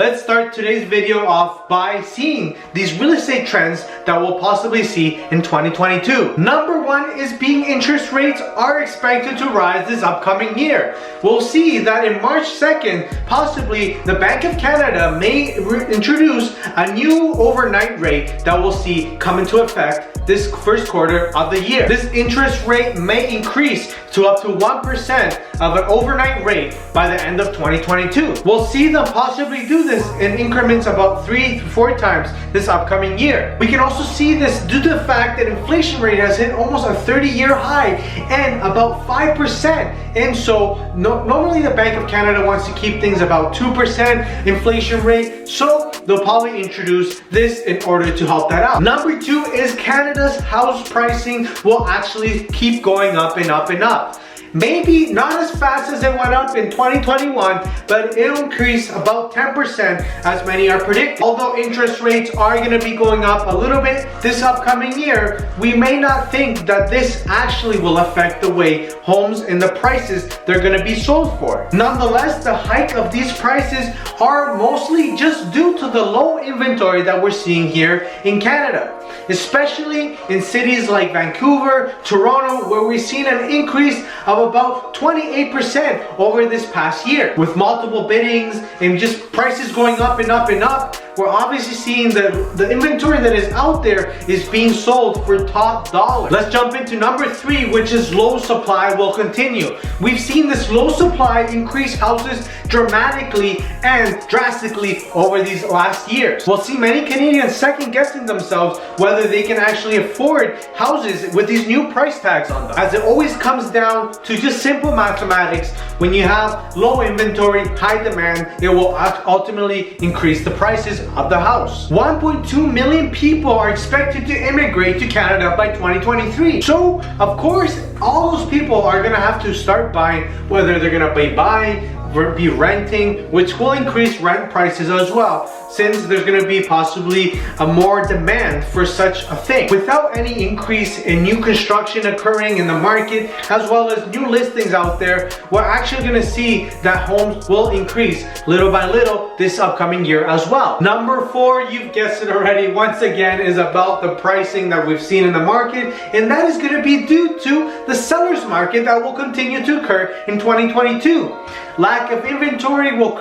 Let's start today's video off by seeing these real estate trends that we'll possibly see in 2022. Number one is being interest rates are expected to rise this upcoming year. We'll see that in March 2nd, possibly the Bank of Canada may introduce a new overnight rate that we'll see come into effect this first quarter of the year. This interest rate may increase to up to 1% of an overnight rate by the end of 2022. We'll see them possibly do this in increments about 3 to 4 times this upcoming year. We can also see this due to the fact that inflation rate has hit almost a 30-year high and about 5%. And so normally the Bank of Canada wants to keep things about 2% inflation rate, so they'll probably introduce this in order to help that out. Number two is Canada's house pricing will actually keep going up and up and up. Maybe not as fast as it went up in 2021, but it'll increase about 10% as many are predicting. Although interest rates are going to be going up a little bit this upcoming year, we may not think that this actually will affect the way homes and the prices they're going to be sold for. Nonetheless, the hike of these prices are mostly just due to the low inventory that we're seeing here in Canada, especially in cities like Vancouver, Toronto, where we've seen an increase of about 28% over this past year. With multiple biddings and just prices going up and up and up, we're obviously seeing the inventory that is out there is being sold for top dollar. Let's jump into number three, which is low supply will continue. We've seen this low supply increase houses dramatically and drastically over these last years. We'll see many Canadians second guessing themselves whether they can actually afford houses with these new price tags on them, as it always comes down to just simple mathematics. When you have low inventory, high demand, it will ultimately increase the prices of the house. 1.2 million people are expected to immigrate to Canada by 2023. So, of course, all those people are gonna have to start buying, whether they're gonna be buying, be renting, which will increase rent prices as well, since there's going to be possibly a more demand for such a thing. Without any increase in new construction occurring in the market, as well as new listings out there, we're actually going to see that homes will increase little by little this upcoming year as well. Number four, you've guessed it already, once again, is about the pricing that we've seen in the market, and that is going to be due to the seller's market that will continue to occur in 2022. Lack of inventory will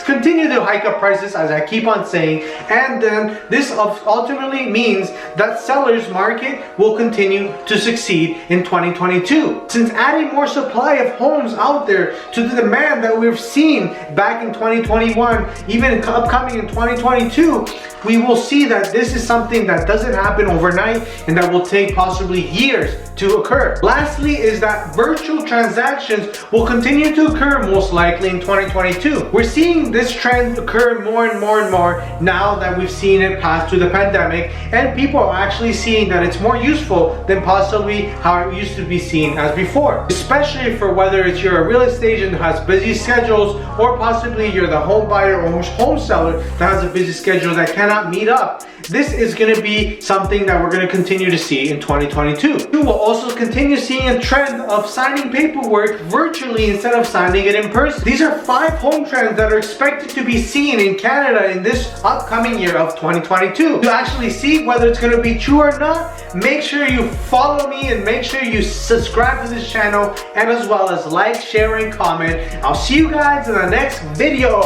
continue to hike up prices, as I keep on saying, and then this ultimately means that seller's market will continue to succeed in 2022. Since adding more supply of homes out there to the demand that we've seen back in 2021, even upcoming in 2022, we will see that this is something that doesn't happen overnight and that will take possibly years to occur. Lastly is that virtual transactions will continue to occur most likely in 2022. We're seeing this trend occur more and more and more now that we've seen it pass through the pandemic, and people are actually seeing that it's more useful than possibly how it used to be seen as before. Especially for whether it's you're a real estate agent that has busy schedules, or possibly you're the home buyer or home seller that has a busy schedule that cannot meet up. This is going to be something that we're going to continue to see in 2022. We will also continue seeing a trend of signing paperwork virtually instead of signing it in person. These are 5 home trends that are expected to be seen in Canada in this upcoming year of 2022. To actually see whether it's going to be true or not, make sure you follow me and make sure you subscribe to this channel, and as well as like, share, and comment. I'll see you guys in the next video.